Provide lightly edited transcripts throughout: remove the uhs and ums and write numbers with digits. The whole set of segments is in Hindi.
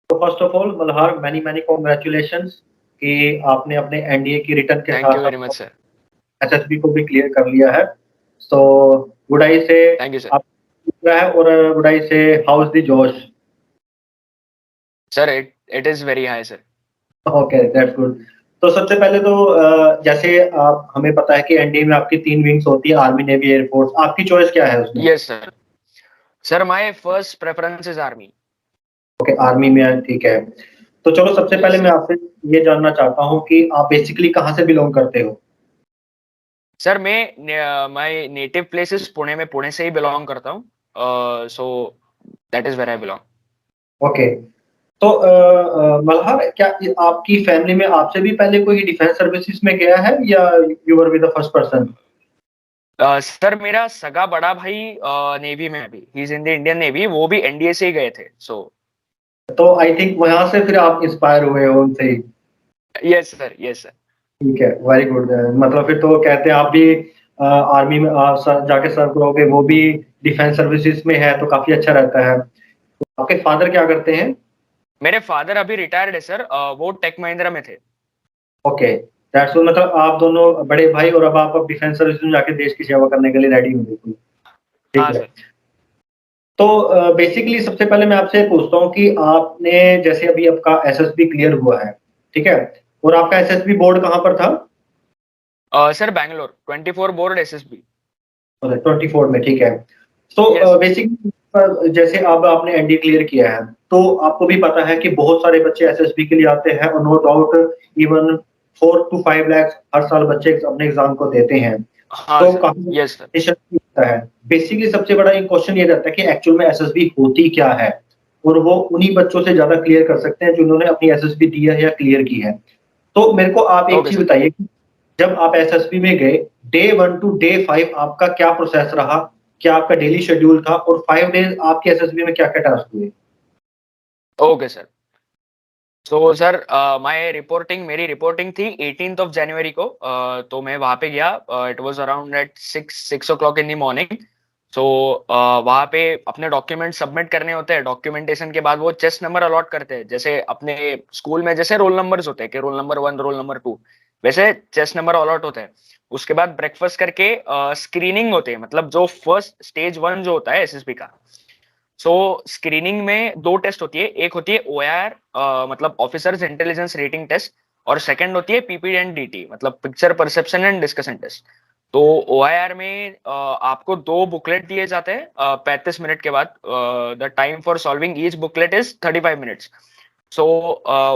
तो first of all Malhar many many congratulations कि आपने अपने एनडीए की रिटर्न के थैंक यू साथ वेरी मच सर। एसएसबी को भी क्लियर कर लिया है। सो वुड आई से थैंक यू सर। आप है और वुड आई से हाउ इज द जोश? Sir it is very high sir. Okay that's good. तो सबसे पहले तो जैसे आप हमें पता है कि एनडीए में आपकी 3 विंग्स होती है, आर्मी, नेवी, एयरफोर्स। आपकी चॉइस क्या है उसमें? Yes sir. Sir my first preference is army. Okay, army में है, ठीक है। तो चलो सबसे यस पहले मैं सर। आपसे ये जानना चाहता हूँ कि आप बेसिकली कहाँ से बिलॉन्ग करते हो? सर मैं my native place is Pune, में पुणे से ही बिलोंग करता हूँ। So that is where I belong. Okay. तो मल्हार, क्या आपकी फैमिली में आपसे भी पहले कोई डिफेंस सर्विसेज में गया है या you were be the first person? Sir मेरा सगा बड़ा भाई नेवी में, अभी he is in the Indian navy, वो भी एनडीए से ही गए थे। सो तो आई थिंक वहाँ से फिर आप इंस्पायर हुए हो उनसे ही। Yes sir, yes sir. ठीक है, वेरी गुड। मतलब फिर तो कहते हैं आप भी आर्मी में जाके सर्व करोगे, वो भी डिफेंस सर्विसेज में है तो काफी अच्छा रहता है। तो आपके फादर क्या करते हैं? मेरे फादर अभी रिटायर्ड है सर। वो टेक महिंद्रा में थे। ओके, दैट्स मतलब आप दोनों बड़े भाई और अब डिफेंस सर्विसेज में जाके देश की सेवा करने के लिए रेडी हो बिल्कुल। ठीक हाँ है। सर। तो बेसिकली सबसे पहले मैं आपसे पूछता हूँ कि आपने जैसे अभी आपका एसएसबी क्लियर हुआ है, ठीक है? और आपका एसएसबी बोर्ड कहाँ पर था? Sir Bangalore 24 board SSB. 24 में, ठीक है। तो यस। बेसिकली जैसे अब आपने एनडीए क्लियर किया है, तो आपको भी पता है कि बहुत सारे बच्चे एसएसबी के लिए आते हैं और no doubt even 4 to 5 lakh हर साल बच्चे अपने एग्जाम को देते हैं। हाँ तो सर। काफी यस सर। competition भी होता है। बेसिकली सबसे बड़ा एक क्वेश्चन ये रहता है कि एक्चुअल में एसएसबी होती क्या है? और वो उन्हीं बच्चों से ज्यादा क्लियर कर सकते हैं जिन्होंने अपनी एसएसबी दी है या क्लियर की है। तो मेरे को आप एक ओके चीज सर। बताइए कि जब आप एसएसबी में गए, डे 1 टू डे 5 आपका क्या प्रोसेस रहा? क्या आपका डेली शेड्यूल था? और 5 डेज आपके एसएसबी में क्या-क्या टास्क हुए? Okay sir. तो सर मेरी रिपोर्टिंग थी 18th ऑफ जनवरी को। तो मैं वहां पे गया। It was around at 6 o'clock in the morning. So वहां पे अपने डॉक्यूमेंट सबमिट करने होते हैं। डॉक्यूमेंटेशन के बाद वो चेस्ट नंबर अलॉट करते हैं, जैसे अपने स्कूल में जैसे रोल नंबर्स होते हैं कि रोल नंबर 1, रोल नंबर 2, वैसे चेस्ट नंबर अलॉट होते हैं। उसके बाद ब्रेकफास्ट करके स्क्रीनिंग होते हैं, मतलब जो फर्स्ट स्टेज 1 जो होता है एसएसबी का। सो स्क्रीनिंग में 2 टेस्ट होती है। एक होती है ओआईआर, मतलब ऑफिसर्स इंटेलिजेंस रेटिंग टेस्ट, और सेकंड होती है पीपीडी एंड डीटी, मतलब picture perception and discussion test. तो ओआईआर में आपको 2 बुकलेट दिए जाते हैं 35 मिनट के बाद। The time for solving each booklet is 35 minutes. So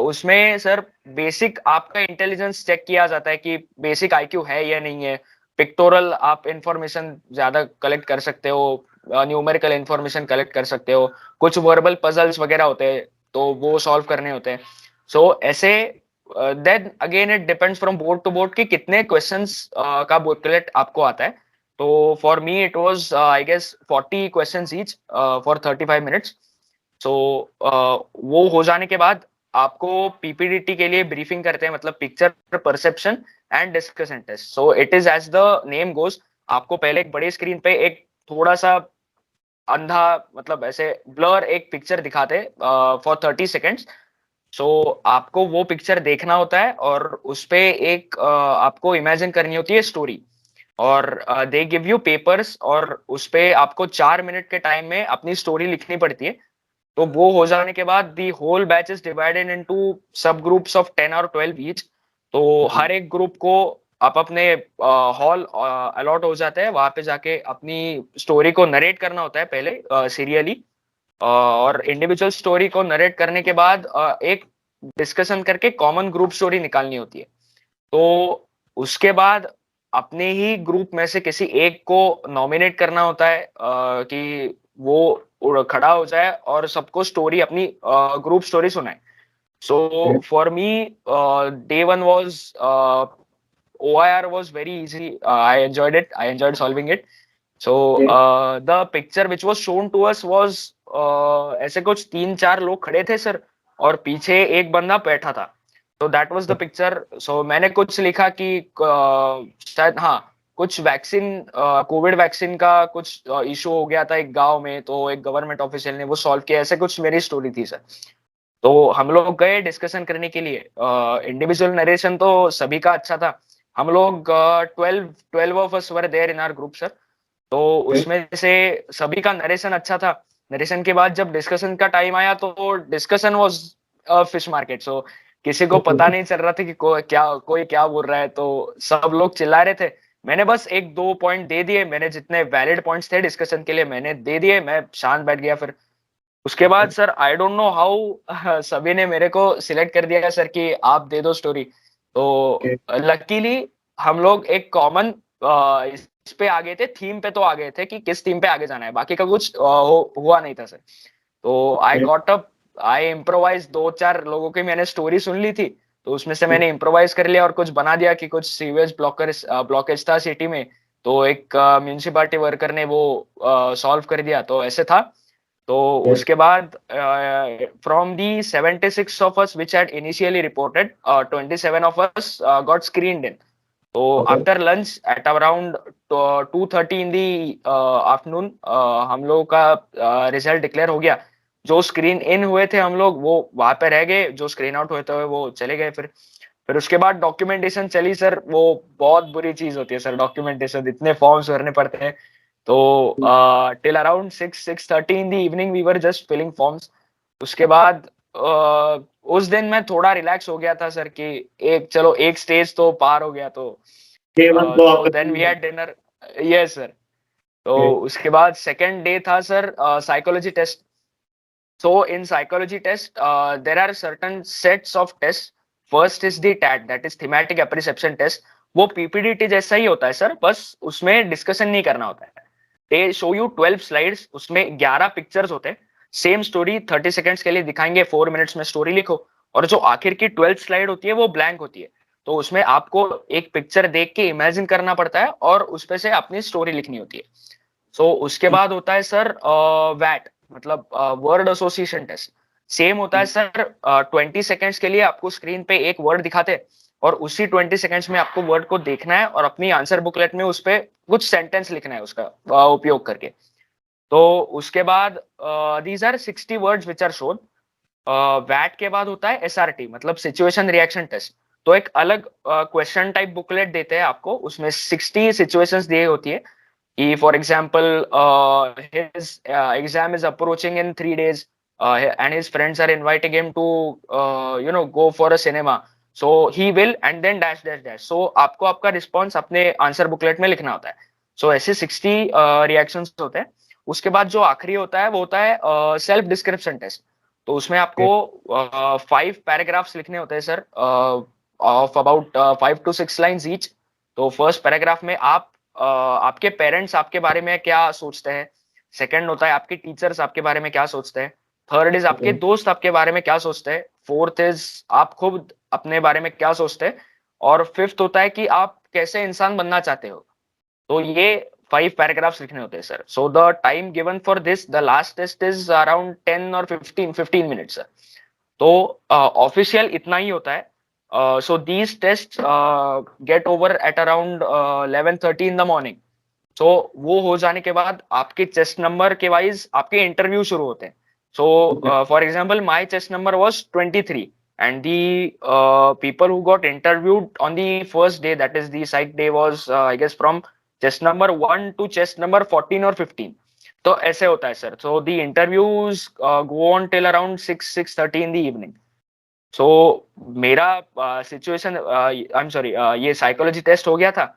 उसमें सर बेसिक आपका इंटेलिजेंस चेक किया जाता है कि बेसिक आईक्यू है या नहीं है। पिक्टोरल आप इंफॉर्मेशन ज्यादा कलेक्ट कर सकते हो, न्यूमेरिकल इंफॉर्मेशन कलेक्ट कर सकते हो, कुछ वर्बल पजल्स वगैरह होते हैं तो वो सॉल्व करने होते हैं। सो ऐसे then again it depends from board to board कि कितने क्वेश्चंस का बुकलेट आपको आता है। तो for me it was I guess 40 questions each for 35 minutes. So वो हो जाने के बाद आपको पीपीडीटी के लिए ब्रीफिंग करते हैं, मतलब picture perception and discussion test. So it is as the name goes. आपको पहले एक बड़े स्क्रीन पे एक थोड़ा सा अंधा, मतलब ऐसे ब्लर एक पिक्चर दिखाते फॉर 30 सेकेंड्स। सो आपको वो पिक्चर देखना होता है और उस पे एक आपको इमेजिन करनी होती है स्टोरी। और दे गिव यू पेपर्स और उस पे आपको 4 मिनट के टाइम में अपनी स्टोरी लिखनी पड़ती है। तो वो हो जाने के बाद the whole batch is divided into sub groups of 10 और 12 ईच। तो हर एक ग्रुप को आप अपने हॉल अलॉट हो जाते हैं, वहां पे जाके अपनी स्टोरी को नरेट करना होता है पहले सीरियली। और इंडिविजुअल स्टोरी को नरेट करने के बाद एक डिस्कशन करके कॉमन ग्रुप स्टोरी निकालनी होती है। तो उसके बाद अपने ही ग्रुप में से किसी एक को नॉमिनेट करना होता है कि वो खड़ा हो जाए और सबको स्टोरी अपनी ग्रुप स्टोरी सुनाए। So for me day 1 was OIR was very easy. I enjoyed it. I enjoyed solving it. So the picture which was shown to us was ऐसे कुछ 3-4 लोग खड़े थे सर, और पीछे एक बंदा बैठा था। तो दैट वाज द पिक्चर। सो मैंने कुछ लिखा कि शायद हाँ, कुछ वैक्सीन, कोविड वैक्सीन का कुछ इशू हो गया था एक गांव में, तो एक गवर्नमेंट ऑफिशियल ने वो सॉल्व किया, ऐसे कुछ मेरी स्टोरी थी सर। तो हम लोग गए डिस्कशन करने के लिए। इंडिविजुअल नरेशन तो सभी का अच्छा था। हम लोग 12 of us were there in our group sir. तो उसमें से सभी का नरेशन अच्छा था। नरेशन के बाद जब डिस्कशन का टाइम आया तो डिस्कशन वाज फिश मार्केट। सो किसी को पता नहीं चल रहा था कि कोई क्या बोल रहा है, तो सब लोग चिल्ला रहे थे। मैंने बस एक दो पॉइंट दे दिए, मैंने जितने वैलिड पॉइंट्स थे डिस्कशन के लिए मैंने दे दिए, मैं शांत बैठ गया। फिर उसके बाद sir I don't know how सभी ने मेरे को सिलेक्ट कर दिया सर कि आप दे दो स्टोरी। तो लकीली हम लोग एक कॉमन इस पे आ गए थे, थीम पे तो आ गए थे कि किस थीम पे आगे जाना है, बाकी का कुछ हुआ नहीं था सर। तो I got up, I improvise, दो चार लोगों की मैंने स्टोरी सुन ली थी, तो उसमें से मैंने इम्प्रोवाइज कर लिया और कुछ बना दिया कि कुछ सीवेज ब्लॉकेज था सिटी में, तो एक म्यूनिसिपालिटी वर्कर ने वो सॉल्व कर दिया, तो ऐसे था। तो उसके बाद from the 76 of us which had initially reported, 27 of us got screened in. तो after lunch at around 2:30 in the afternoon हम लोगों का रिजल्ट डिक्लेयर हो गया। जो स्क्रीन इन हुए थे हम लोग वो वहां पे रह गए, जो स्क्रीन आउट हुए थे वो चले गए। फिर उसके बाद डॉक्यूमेंटेशन चली सर। वो बहुत बुरी चीज होती है सर डॉक्यूमेंटेशन, इतने फॉर्म्स भरने पड़ते हैं। तो till around 6:30 in the evening we were just filling forms. उसके बाद उस दिन मैं थोड़ा रिलैक्स हो गया था सर कि एक चलो एक स्टेज तो पार हो गया। तो then we had dinner. Yes sir. तो उसके बाद सेकंड डे था sir psychology test. So in psychology test, there are certain sets of tests. First is the TAT, that is thematic apperception test. वो पीपीडीटी जैसा ही होता है सर, बस उसमें डिस्कशन नहीं करना होता है। दे शो यू 12 स्लाइड्स, उसमें 11 पिक्चर्स होते हैं। सेम स्टोरी 30 सेकंड्स के लिए दिखाएंगे, 4 मिनट्स में स्टोरी लिखो। और जो आखिर की 12 स्लाइड होती है वो ब्लैंक होती है। तो उसमें आपको एक पिक्चर देख के इमेजिन करना पड़ता है और उसपे से अपनी स्टोरी लिखनी होती है। सो उसके बाद होता है सर वैट, मतलब वर्ड एसोसिएशन टेस्ट। सेम होता है सर। 20 सेकेंड्स के लिए आपको स्क्रीन पे एक वर्ड दिखाते, और उसी 20 सेकेंड्स में आपको वर्ड को देखना है और अपनी आंसर बुकलेट में उस पर कुछ सेंटेंस लिखना है उसका उपयोग करके। तो उसके बाद these are 60 words which are shown. वैट के बाद होता है एसआरटी, मतलब सिचुएशन रिएक्शन टेस्ट। तो एक अलग क्वेश्चन टाइप बुकलेट देते हैं आपको, उसमें 60 सिचुएशंस दी होती है कि for example his exam is approaching in 3 days, and his friends are inviting him to go for a cinema, so he will and then dash dash dash। so आपको आपका रिस्पॉन्स अपने आंसर बुकलेट में लिखना होता है। so ऐसे 60 रिएक्शंस होते हैं। उसके बाद जो आखिरी होता है वो होता है सेल्फ डिस्क्रिप्शन टेस्ट। तो उसमें आपको 5 पैराग्राफ्स लिखने होते हैं sir, of about 5 to 6 lines each. तो फर्स्ट पैराग्राफ में आप आपके पेरेंट्स आपके बारे में क्या सोचते हैं। सेकंड होता है आपके टीचर्स आपके बारे में क्या सोचते हैं। थर्ड इज आपके दोस्त आपके बारे में क्या सोचते हैं। फोर्थ इज आप खुद अपने बारे में क्या सोचते हैं। और फिफ्थ होता है कि आप कैसे इंसान बनना चाहते हो। तो ये 5 पैराग्राफ्स लिखने होते हैं sir. So the time given for this, the last test is around 10 और 15 मिनट्स सर। तो ऑफिशियल इतना ही होता है। So these test get over at around 11:30 in the morning. So वो हो जाने के बाद आपके चेस्ट नंबर के वाइज आपके इंटरव्यू शुरू होते हैं। So for example my chest number was 23, and the people who got interviewed on the first day, that is the psych day, was I guess from chest number 1 to chest number 14 or 15। तो ऐसे होता है sir. So the interviews go on till around 6:30 in the evening. So मेरा सिचुएशन आई एम सॉरी, ये साइकोलॉजी टेस्ट हो गया था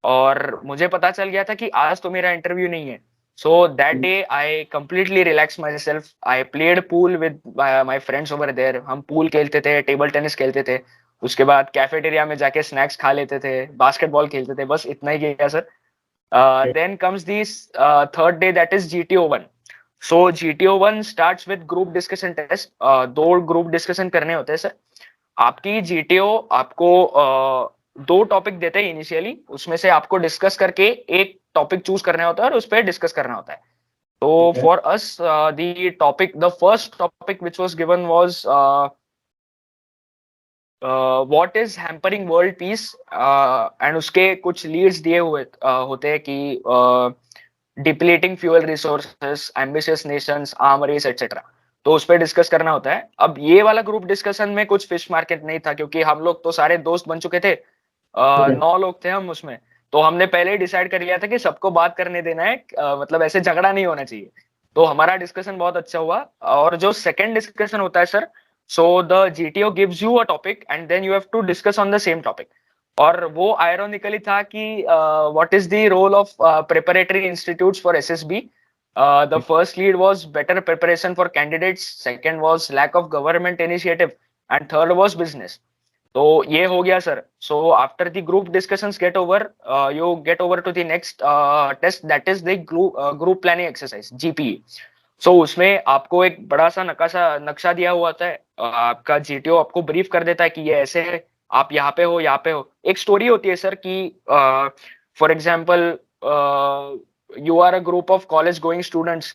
और मुझे पता चल गया था कि आज तो मेरा इंटरव्यू नहीं है। So that day I completely relax myself. I played pool with my friends over there. हम पूल खेलते थे, टेबल टेनिस खेलते थे। उसके बाद कैफेटेरिया में जाके स्नैक्स खा लेते थे, बास्केटबॉल खेलते थे, बस इतना ही किया sir. Then comes this third day, that is GTO1। So GTO1 starts with group discussion test. 2 group discussion करने होते हैं सर। आपकी जीटीओ आपको 2 टॉपिक देते हैं इनिशियली, उसमें से आपको डिस्कस करके एक टॉपिक चूज करना होता है और उस पर डिस्कस करना होता है। तो for us the first topic which was given was what is hampering world peace, and उसके कुछ लीड्स दिए हुए होते हैं कि depleting fuel resources, ambitious nations, arm race etcetera. तो उस पर डिस्कस करना होता है। अब ये वाला ग्रुप डिस्कशन में कुछ फिश मार्केट नहीं था, क्योंकि हम लोग तो सारे दोस्त बन चुके थे, 9 लोग थे हम उसमें। तो हमने पहले ही डिसाइड कर लिया था कि सबको बात करने देना है, मतलब ऐसे झगड़ा नहीं होना चाहिए। तो हमारा डिस्कशन बहुत अच्छा हुआ। और जो सेकंड डिस्कशन होता है sir, so the GTO gives you a topic and then you have to discuss on the same topic. और वो आयरोनिकली था कि what is the role of preparatory institutes for SSB. The first lead was better preparation for candidates, second was lack of government initiative, and third was business. तो ये हो गया sir. So after the group discussions get over, you get over to the next test, that is the group planning exercise, GPE. So उसमें आपको एक बड़ा सा नक्शा दिया हुआ होता है। आपका जीटीओ आपको ब्रीफ कर देता है कि ये ऐसे है, आप यहाँ पे हो, यहाँ पे हो। एक स्टोरी होती है सर कि for example you are a group of college going students,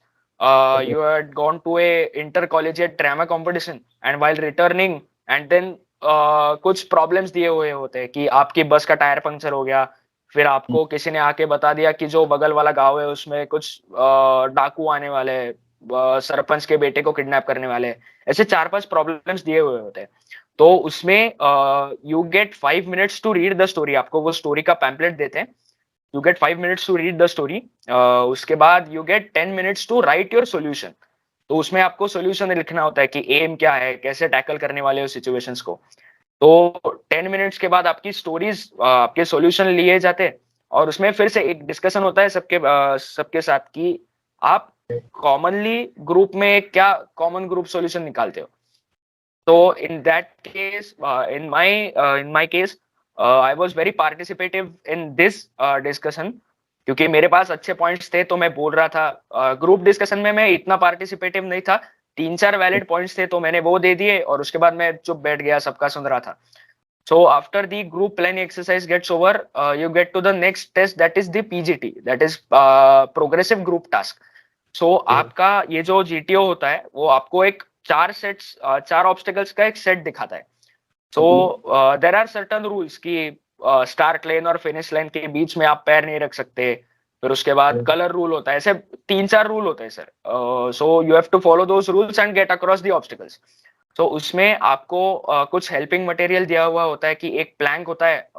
you had gone to a intercollegiate drama competition and while returning, and then कुछ प्रॉब्लम्स दिए हुए होते हैं कि आपकी बस का टायर पंक्चर हो गया, फिर आपको किसी ने आके बता दिया कि जो बगल वाला गांव है उसमें कुछ डाकू आने वाले हैं, सरपंच के बेटे को किडनैप करने वाले हैं। ऐसे 4-5 प्रॉब्लम्स दिए हुए होते हैं। तो उसमें you get 5 minutes to read the story. आपको वो स्टोरी का पैम्पलेट देते हैं, you get 5 minutes to read the story. उसके बाद you get 10 minutes to write your solution. तो उसमें आपको सोल्यूशन लिखना होता है कि एम क्या है, कैसे टैकल करने वाले हो सिचुएशंस को। तो 10 मिनट्स के बाद आपकी स्टोरीज, आपके सॉल्यूशन लिए जाते हैं और उसमें फिर से एक डिस्कशन होता है सबके साथ कि आप कॉमनली ग्रुप में क्या कॉमन ग्रुप सॉल्यूशन निकालते हो। तो in that case, in my case, I was very participative in this discussion, क्योंकि मेरे पास अच्छे पॉइंट्स थे तो मैं बोल रहा था। ग्रुप डिस्कशन में मैं इतना पार्टिसिपेटिव नहीं था, 3-4 वैलिड पॉइंट्स थे तो मैंने वो दे दिए और उसके बाद मैं चुप बैठ गया, सबका सुन रहा था। So after the group planning exercise gets over, you get to the next test, that is the PGT, that is progressive group task. So आपका ये जो GTO होता है वो आपको एक 4 ऑब्स्टिकल्स का एक सेट दिखाता है। So there are certain rules कि स्टार्ट लाइन और फिनिश लाइन के बीच में आप पैर नहीं रख सकते। फिर उसके बाद कलर रूल होता है, ऐसे 3-4 रूल होते हैं sir. So you have to follow those rules and get across the obstacles. तो उसमें आपको कुछ हेल्पिंग मटेरियल दिया हुआ होता है कि एक प्लैंक होता है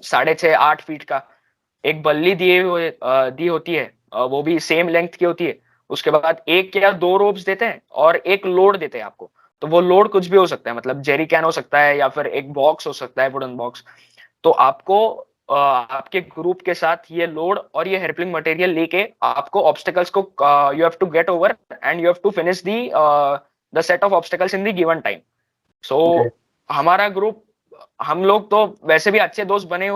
6.5-8 फीट का, एक बल्ली दी होती है, वो भी सेम लेंथ की होती है। उसके बाद 1 या 2 रोप्स देते हैं और एक लोड देते हैं आपको। तो वो लोड कुछ भी हो सकता है, मतलब जेरी कैन हो सकता है या फिर एक बॉक्स हो सकता है, वुडन बॉक्स। तो आपको आपके ग्रुप के साथ ये लोड और ये हेल्पिंग मटेरियल लेके आपको ऑब्स्टिकल्स को you have to get over and you have to finish the set of obstacles in the given time. So हमारा ग्रुप, हम लोग तो वैसे भी अच्छे दोस्त बने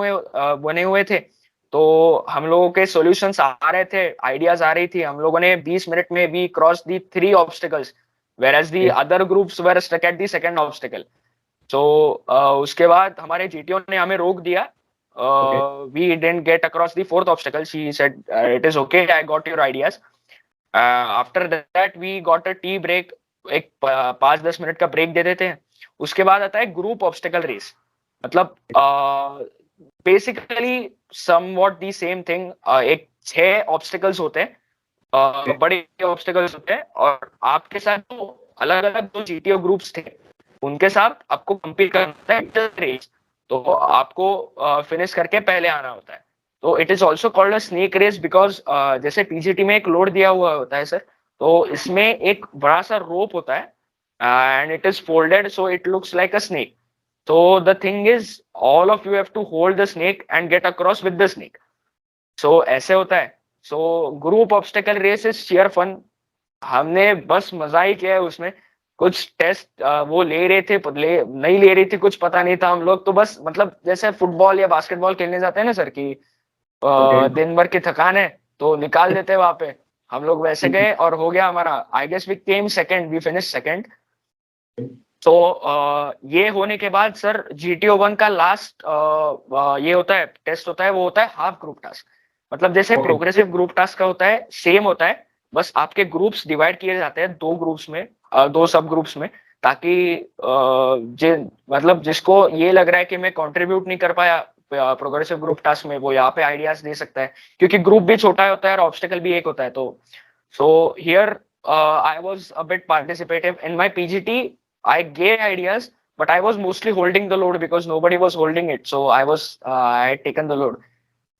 हुए थे, तो हम लोगों के सॉल्यूशंस आ रहे थे, आइडियाज आ रही थी। हम लोगों ने 20 मिनट में we cross the 3 obstacles, whereas the other groups were stuck at the second obstacle. So उसके बाद हमारे जीटीओ ने हमें रोक दिया। We didn't get across the 4th obstacle. She said, "It is okay. I got your ideas." After that, we got a tea break. एक 5-10 मिनट का ब्रेक दे देते हैं। उसके बाद आता है ग्रुप ऑब्स्टिकल रेस। मतलब basically somewhat the same thing. एक 6 ऑब्स्टिकल्स होते हैं, बड़े ऑब्स्टिकल्स होते हैं, और आपके साथ तो अलग अलग जो जीटीओ ग्रुप्स थे उनके साथ आपको कंपीट करना है रेस। तो आपको फिनिश करके पहले आना होता है। तो it is also called a snake race because जैसे पीजीटी में एक लोड दिया हुआ होता है सर, तो इसमें एक बड़ा सा रोप होता है and it is folded so it looks like a snake. तो the thing is all of you have to hold the snake and get across with the snake. So ऐसे होता है। So group obstacle race is sheer fun. हमने बस मजा ही किया है उसमें। कुछ टेस्ट वो ले रहे थे, नहीं ले रही थी, कुछ पता नहीं था। हम लोग तो बस मतलब जैसे फुटबॉल या बास्केटबॉल खेलने जाते हैं ना सर कि दिन भर की थकान है तो निकाल देते हैं वहां पे, हम लोग वैसे गए और हो गया हमारा। I guess we came second, we finish second. तो ये होने के बाद सर जीटीओ 1 का लास्ट ये होता है, टेस्ट होता है, वो होता है हाफ ग्रुप टास्क। मतलब जैसे प्रोग्रेसिव ग्रुप टास्क का होता है, सेम होता है, बस आपके ग्रुप्स डिवाइड किए जाते हैं 2 ग्रुप्स में, 2 सब ग्रुप्स में, ताकि मतलब जिसको ये लग रहा है कि मैं कंट्रीब्यूट नहीं कर पाया प्रोग्रेसिव ग्रुप टास्क में, वो यहाँ पे आइडियाज दे सकता है, क्योंकि ग्रुप भी छोटा होता है और ऑब्स्टिकल भी एक होता है। तो so here I was a bit participative in my PGT. I gave ideas, but I was mostly holding the load because nobody was holding it. So I had taken the load.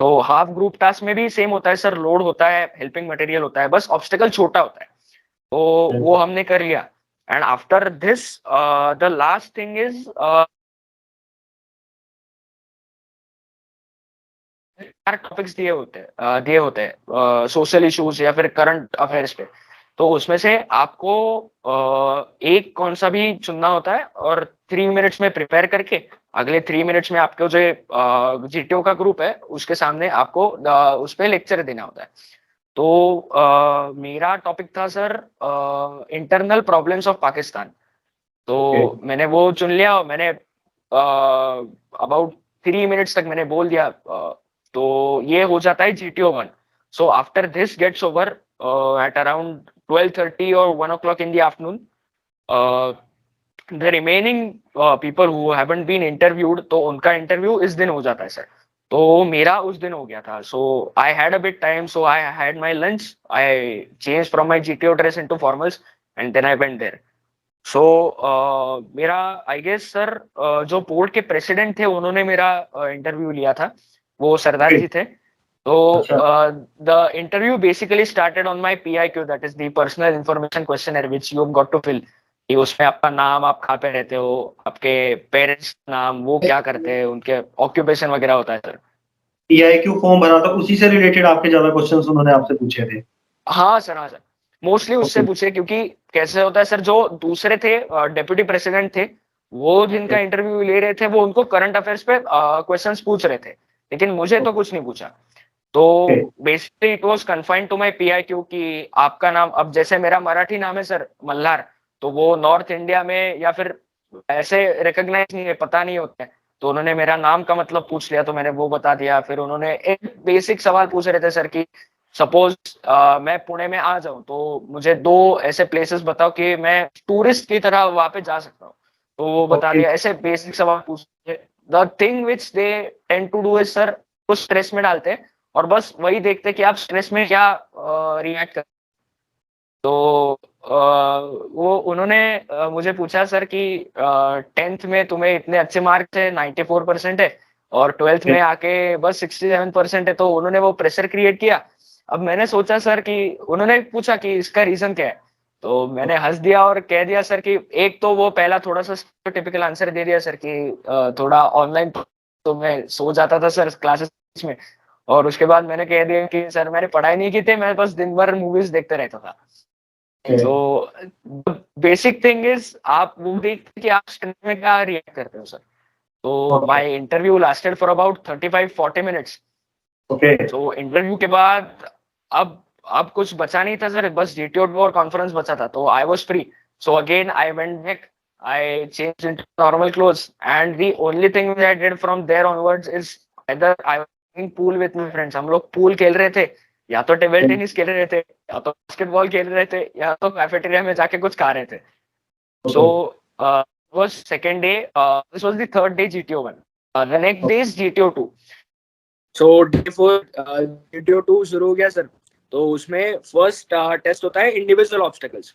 तो हाफ ग्रुप टास्क में भी सेम होता है सर, लोड होता है, हेल्पिंग मटेरियल होता है, बस ऑब्स्टेकल छोटा होता है, तो वो हमने कर लिया. And after this the last thing is चार टॉपिक्स दिए होते हैं सोशल इश्यूज या फिर करंट अफेयर्स पे. तो उसमें से आपको एक कौन सा भी चुनना होता है और 3 मिनट्स में प्रिपेयर करके अगले 3 मिनट्स में आपको जो जीटीओ का ग्रुप है उसके सामने आपको उस पर लेक्चर देना होता है. तो मेरा टॉपिक था sir internal problems of Pakistan. तो मैंने वो चुन लिया और मैंने अबाउट 3 मिनट्स तक मैंने बोल दिया. तो ये हो जाता है GTO 1. So after this gets over at around 12:30 और 1 o'clock in the afternoon, the remaining people who haven't been interviewed, तो उनका इंटरव्यू इस दिन हो जाता है सर. तो मेरा उस दिन हो गया था. So I had a bit time, so I had my lunch, I change from my GTO dress into formals and then I went there. So मेरा आई गेस सर जो बोर्ड के प्रेसिडेंट थे उन्होंने मेरा इंटरव्यू लिया था, वो सरदार जी थे. तो the interview basically started on my PIQ, that is the personal information questionnaire which you have got to fill. कि उसमें आपका नाम, आप कहाँ पे रहते हो, आपके पेरेंट्स नाम, वो क्या करते हैं, उनके ऑक्यूपेशन वगैरह होता है सर. PIQ फॉर्म भरा था, उसी से रिलेटेड आपके ज्यादा क्वेश्चंस उन्होंने आपसे पूछे थे? हाँ सर, मोस्टली उससे पूछे, क्योंकि कैसे होता है सर, जो दूसरे थे डेप्यूटी प्रेसिडेंट थे, वो जिनका इंटरव्यू ले रहे थे वो उनको करंट अफेयर्स पे क्वेश्चंस पूछ रहे थे, लेकिन मुझे तो कुछ नहीं पूछा. तो basically it was confined to my PIQ कि आपका नाम, अब जैसे मेरा मराठी नाम है सर मल्हार, तो वो नॉर्थ इंडिया में या फिर ऐसे रिकॉग्नाइज नहीं है, पता नहीं होता है. तो उन्होंने मेरा नाम का मतलब पूछ लिया, तो मैंने वो बता दिया. फिर उन्होंने एक बेसिक सवाल पूछ रहे थे सर कि सपोज मैं पुणे में आ जाऊं, तो मुझे 2 ऐसे प्लेसेस बताओ कि मैं टूरिस्ट की तरह वहां पे जा सकता हूँ. तो वो बता दिया. ऐसे बेसिक सवाल पूछते. The thing which they tend to do is sir, कुछ स्ट्रेस में डालते हैं और बस वही देखते कि आप स्ट्रेस में क्या रिएक्ट कर. तो वो उन्होंने मुझे पूछा सर कि 10th में तुम्हें इतने अच्छे मार्क्स है, 94% है, और 12th में आके बस 67% है. तो उन्होंने वो प्रेशर क्रिएट किया. अब मैंने सोचा सर कि उन्होंने पूछा कि इसका रीजन क्या है, तो मैंने हंस दिया और कह दिया सर कि एक तो वो पहला थोड़ा सा टिपिकल आंसर दे दिया सर कि थोड़ा ऑनलाइन तो मैं सो जाता था सर क्लासेस में. और उसके बाद मैंने कह दिया कि सर मैंने पढ़ाई नहीं की थी, मैं बस दिन भर मूवीज देखते रहता था. तो बेसिक थिंग इज आप वो देखते कि आप स्ट्रेस में क्या रिएक्ट करते हो सर. तो my interview lasted for about 35-40 minutes. तो इंटरव्यू के बाद अब कुछ बचा नहीं था सर, बस GTO और कॉन्फ्रेंस बचा था. तो I was free. So again I went back, I changed into normal clothes, and the only thing which I did from there onwards is either I was playing pool with my friends. हम लोग पूल खेल रहे थे, या तो टेबल टेनिस खेल रहे थे, या तो बास्केटबॉल खेल रहे थे, या तो कैफेटेरिया में जाके कुछ खा रहे थे. So was second day. This was the third day GTO 1. The next day is GTO 2. So day 4 GTO 2 शुरू हो गया सर. तो उसमें फर्स्ट टेस्ट होता है इंडिविजुअल ऑब्स्टेकल्स.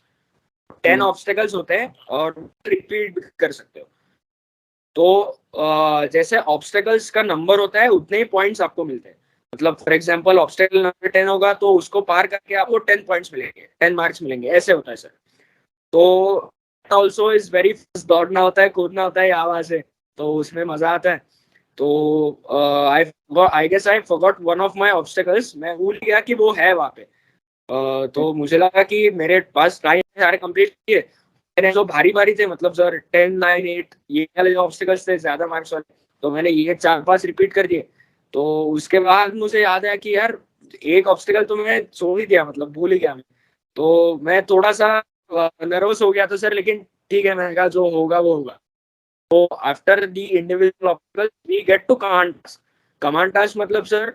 10 ऑब्स्टेकल्स होते हैं और रिपीट कर सकते हो. तो जैसे ऑब्स्टेकल्स का नंबर होता है उतने ही पॉइंट्स आपको मिलते हैं. मतलब फॉर एग्जांपल ऑब्स्टेकल नंबर 10 होगा तो उसको पार करके आपको 10 पॉइंट्स मिलेंगे, 10 मार्क्स मिलेंगे, ऐसे होता है सर. तो ऑल्सो इज वेरी फास्ट, दौड़ना होता है, कूदना होता है हवा से, तो उसमें मजा आता है. तो I guess I forgot one of my obstacles. मैं भूल गया कि वो है वहाँ पे. तो मुझे लगा कि मेरे पास टाइम सारे कंप्लीट किए. मैंने जो भारी थे, मतलब सर 10, 9, 8 ये वाले जो ऑब्स्टिकल्स थे ज्यादा मार्क्स वाले, तो मैंने ये 4-5 रिपीट कर दिए. तो उसके बाद मुझे याद आया कि यार एक ऑब्स्टिकल तो मैं सो ही दिया, मतलब भूल ही गया मैं. तो मैं थोड़ा सा नर्वस हो गया था सर, लेकिन ठीक है, मैंने कहा जो होगा वो होगा. तो after the individual obstacle we get to command task. Command task मतलब सर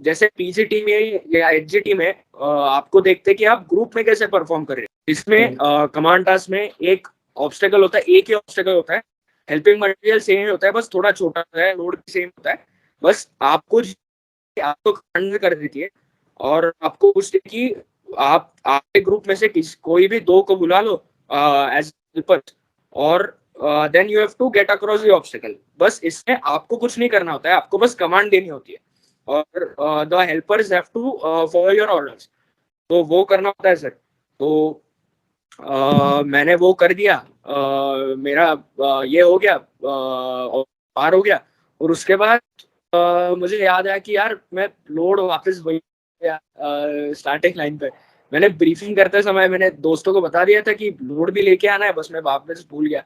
जैसे PGT में या HGT में आपको देखते कि आप ग्रुप में कैसे परफॉर्म कर रहे हैं. इसमें कमांड टास्क में एक ऑब्स्टेकल होता है, एक ही ऑब्स्टेकल होता है, हेल्पिंग मटेरियल सेम ही होता है, बस थोड़ा छोटा होता है, लोड भी सेम होता है. बस आपको कमांड कर देती है और आपको पूछते कि आप आपके ग्रुप में से कोई भी 2 को बुला लो एज हेल्पर्स, और then you have to get across the obstacle. बस इसमें आपको कुछ नहीं करना होता है, आपको बस कमांड देनी होती है, और the helpers have to follow your orders. तो वो करना होता है सर। तो मैंने वो कर दिया, मेरा ये हो गया, पार हो गया। और उसके बाद मुझे याद आया कि यार मैं लोड वापस वही स्टार्टिंग लाइन पे। मैंने ब्रीफिंग करते समय मैंने दोस्तों को बता दिया था कि लोड भी लेके आना है, बस मैं वापस भूल गया।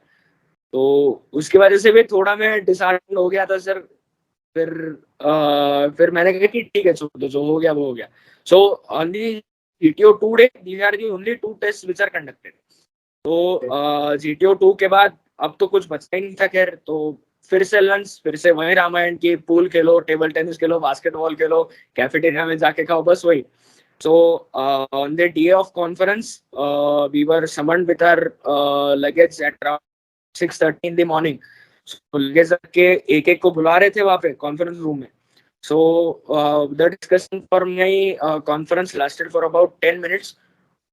तो उसकी वजह से भी थोड़ा मैं डिसहार्टन हो गया था सर। फिर मैंने कहा कि ठीक है, छोड़ दो, जो हो गया वो हो गया। So on the GTO 2 day, these are the only 2 tests which are conducted। तो GTO 2 के बाद अब तो कुछ बचता ही नहीं था खैर। तो फिर से लंच, फिर से वही रामायण की, पूल खेलो, टेबल टेनिस खेलो, बास्केटबॉल खेलो, कैफेटेरिया में जाके खाओ, बस वही। So on the day of conference, we were summoned with our luggage at around 6:30 in the morning। So luggage रख के एक एक को बुला रहे थे वहाँ पे कॉन्फ्रेंस रूम में। So the discussion for my conference lasted for about 10 minutes।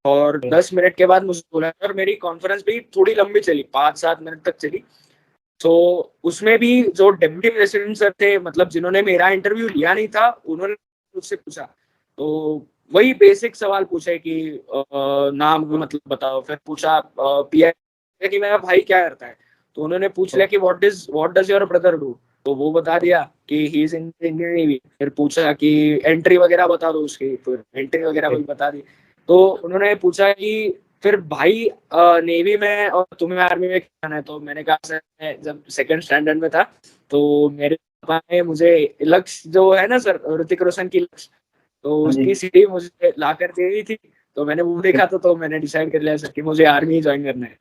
और 10 मिनट के बाद मुझे बोला, और मेरी कॉन्फ्रेंस भी थोड़ी लंबी चली, 5-7 मिनट तक चली। तो उसमें भी जो डेप्यूटी प्रेसिडेंट सर थे, मतलब जिन्होंने मेरा इंटरव्यू लिया नहीं था, उन्होंने मुझसे पूछा। तो वही बेसिक सवाल पूछे कि नाम मतलब बताओ। फिर पूछा पीआई कि मेरा भाई क्या करता है। तो उन्होंने पूछ लिया कि what does your brother do. तो वो बता दिया कि he is in Indian navy. फिर पूछा कि एंट्री वगैरह बता दो उसकी, फिर एंट्री वगैरह भी बता दी। तो उन्होंने पूछा कि फिर भाई नेवी में और तुम्हें आर्मी में क्या करना है। तो मैंने कहा सर, मैं जब सेकंड स्टैंडर्ड में था तो मेरे पापा ने मुझे लक्ष्य जो है ना सर, ऋतिक रोशन की लक्ष्य, तो उसकी सीढ़ी मुझे ला कर दे दी थी। तो मैंने वो देखा तो मैंने डिसाइड कर लिया सर कि मुझे आर्मी ज्वाइन करना है।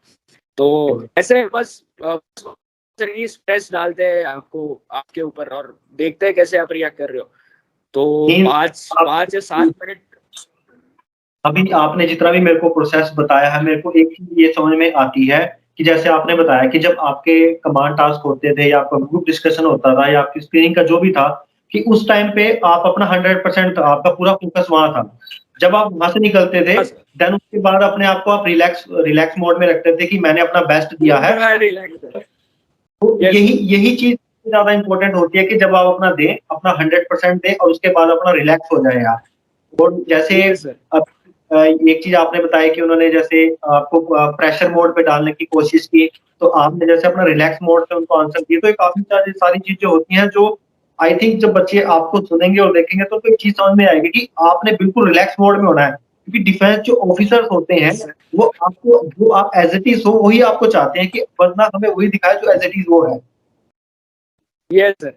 तो ऐसे बस स्ट्रेस डालते हैं आपको, आपके ऊपर, और देखते हैं कैसे आप रिएक्ट कर रहे हो। तो 5 या 7 मिनट। अभी आपने जितना भी मेरे को प्रोसेस बताया है, मेरे को एक चीज ये समझ में आती है कि जैसे आपने बताया कि जब आपके कमांड टास्क होते थे या आपका ग्रुप डिस्कशन होता था या आपकी स्क्रीनिंग का जो भी था, कि उस टाइम पे आप अपना 100% था, आपका पूरा फोकस वहां था। जब आप वहां से निकलते थे, देन उसके बाद अपने आप को आप रिलैक्स मोड में रखते थे कि मैंने अपना बेस्ट दिया है। तो यही चीज ज्यादा इंपॉर्टेंट होती है कि जब आप अपना दें, अपना 100% दें और उसके बाद अपना रिलैक्स हो जाए आप। और जैसे अब एक चीज आपने बताया कि उन्होंने जैसे आपको प्रेशर मोड पे डालने की कोशिश की, तो आपने जैसे अपना रिलैक्स मोड पे उनको आंसर दिए। तो ये काफी सारी चीजें होती हैं जो आई थिंक जब बच्चे आपको सुनेंगे और देखेंगे तो एक चीज समझ में आएगी कि आपने बिल्कुल रिलैक्स मोड में होना है। क्योंकि डिफेंस जो ऑफिसर्स होते हैं, वो आपको जो आप एज इट इज हो वही आपको चाहते हैं, कि वरना हमें वही दिखाए जो एज इट इज वो है। Yes sir.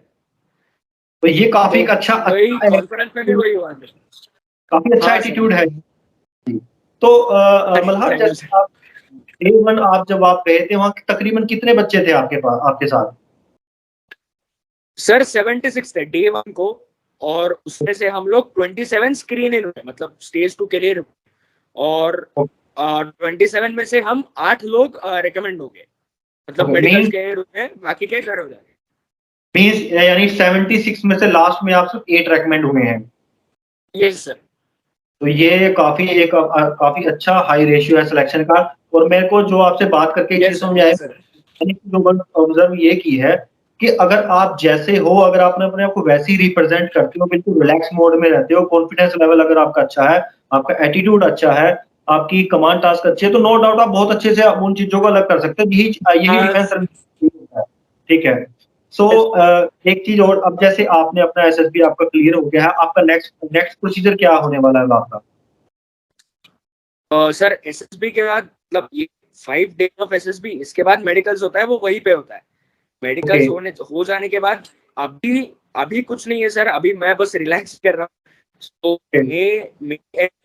तो ये काफी एक अच्छा कॉन्फ्रेंस में भी वही हुआ, काफी अच्छा एटीट्यूड है। तो मल्हार, जैसे आप डे 1 आप जब आप गए थे, वहां तकरीबन कितने बच्चे थे आपके पास, आपके साथ? सर 76 थे डे 1 को, और उसमें से हम लोग 27 स्क्रीन इन हुए, मतलब स्टेज 2 के लिए। और 27 में से हम 8 लोग रिकमेंड हो गए, मतलब मेडिकल के रुके, बाकी के घर हो जाए। मींस यानी 76 में से लास्ट में आप सिर्फ 8 रेकमेंड हुए हैं। Yes sir. तो ये काफी अच्छा हाई रेशियो है सिलेक्शन का। और मेरे को जो आपसे बात करके एक चीज समझ आए, जो ऑब्जर्व ये की है कि अगर आप जैसे हो, अगर आपने अपने आप को वैसे ही रिप्रेजेंट करते हो, बिल्कुल रिलैक्स मोड में रहते हो, कॉन्फिडेंस लेवल अगर आपका अच्छा है, आपका एटीट्यूड अच्छा है, आपकी कमांड टास्क अच्छी है, तो नो डाउट आप बहुत अच्छे से उन चीजों को अलग कर सकते हो। यही डिफेंस सर्विस है। ठीक है। सो एक चीज और, अब जैसे आपने अपना एसएसबी आपका क्लियर हो गया है, आपका नेक्स्ट प्रोसीजर क्या होने वाला है आपका? सर एसएसबी के बाद, मतलब ये 5 डेज ऑफ एसएसबी, इसके बाद मेडिकल्स होता है, वो वहीं पे होता है। मेडिकल्स हो जाने के बाद अभी कुछ नहीं है सर, अभी मैं बस रिलैक्स कर रहा हूँ। तो एंड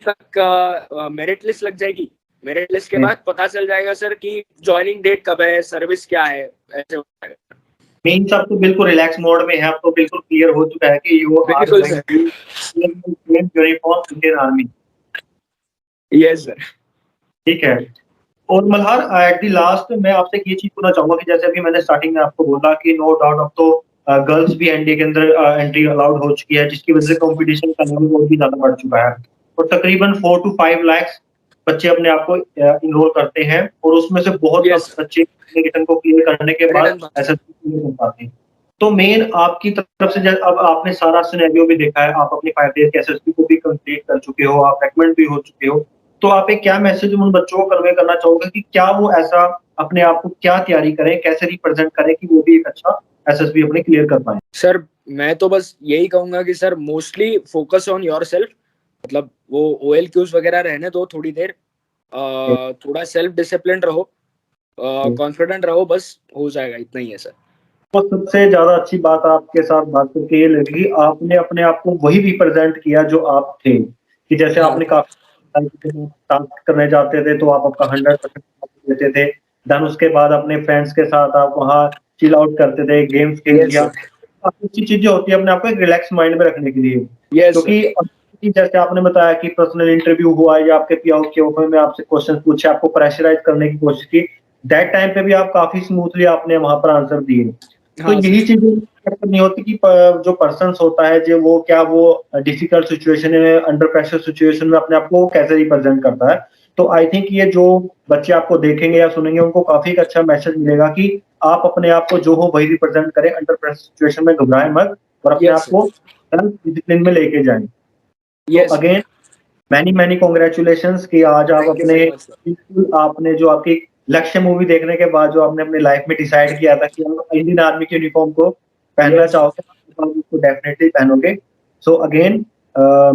तक मेरिट लिस्ट लग जाएगी। मेरिट लिस्ट के बाद पता चल जाएगा सर कि ज्वाइनिंग डेट कब है, सर्विस क्या है, ऐसे हो जाएगा। मीन्स अब तो बिल्कुल रिलैक्स मोड में है, अब तो बिल्कुल क्लियर हो चुका है कि you are uniform Indian army. Yes sir. ठीक है। और मल्हार, एट द लास्ट मैं आपसे ये चीज पूछना चाहूंगा कि जैसे अभी मैंने स्टार्टिंग में आपको बोला कि नो डाउट अब तो गर्ल्स भी एनडीए के अंदर एंट्री अलाउड हो चुकी है, जिसकी वजह से कंपटीशन का लेवल और भी ज्यादा बढ़ चुका है। और तकरीबन 4 to 5 लाख बच्चे अपने आप को इनरोल करते हैं और उसमें से बहुत Yes. कम बच्चे रिटर्न को क्लियर करने के बाद Written pass. एसएसबी क्लियर कर पाते हैं। तो मेन आपकी तरफ से अब आपने सारा सिनेरियो भी देखा है, आप अपनी 5 डेज के एसएसबी को भी कंप्लीट कर चुके हो, आप रेकमेंड भी हो चुके हो, तो आप एक क्या मैसेज उन बच्चों को कन्वे करना चाहोगे कि क्या वो ऐसा अपने आप को क्या तैयारी करें, कैसे रिप्रेजेंट करें कि वो भी एक अच्छा एसएसबी अपने क्लियर कर पाए? सर मैं तो बस यही कहूंगा कि sir mostly focus on yourself, मतलब वो OLQs वगैरह रहने दो थोड़ी देर, थोड़ा सेल्फ डिसिप्लिन रहो, कॉन्फिडेंट रहो, बस हो जाएगा, इतना ही है सर। तो सबसे ज्यादा अच्छी बात आपके साथ बात करके ये लगी, आपने अपने आप को वही रिप्रेजेंट किया जो आप थे, कि जैसे आपने काफी टास्क करने जाते थे तो आप आपका 100% देते थे, देन उसके बाद अपने फ्रेंड्स के साथ आप वहाँ चिल आउट करते थे, गेम्स खेल लिया, काफी अच्छी चीजें होती है अपने आप को एक रिलैक्स माइंड में रखने के लिए। क्योंकि जैसे आपने बताया कि पर्सनल इंटरव्यू हुआ या आपके पीआउट के ऊपर में आपसे क्वेश्चन पूछे, आपको प्रेशराइज करने की कोशिश की, दैट टाइम पे भी आप काफी स्मूथली आपने वहां पर आंसर दिए। तो यही चीजें नहीं होती कि जो पर्सन होता है जो वो डिफिकल्ट सिचुएशन में, अंडर प्रेशर सिचुएशन में अपने आप को कैसे रिप्रेजेंट करता है। तो आई थिंक ये जो बच्चे आपको देखेंगे या सुनेंगे उनको काफी एक अच्छा मैसेज मिलेगा कि आप अपने आप को जो हो वही रिप्रेजेंट करें, अंडर प्रेशर सिचुएशन में घबराएं मत और अपने आप को डिसिप्लिन में लेके जाएं। तो अगेन मैनी कांग्रेचुलेशंस कि आज आप आपने जो आपकी लक्ष्य मूवी देखने के बाद जो आपने अपनी लाइफ में डिसाइड किया था कि आप इंडियन आर्मी के यूनिफॉर्म को पहनना चाहोगे, आप उसको डेफिनेटली पहनोगे। So again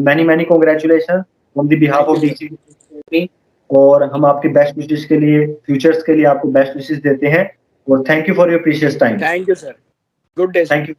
many congratulations on the behalf of DC, और हम आपके बेस्ट विशेस के लिए, फ्यूचर्स के लिए आपको बेस्ट विशेस देते हैं, और thank you for your precious time. Thank you sir, good day. Thank you.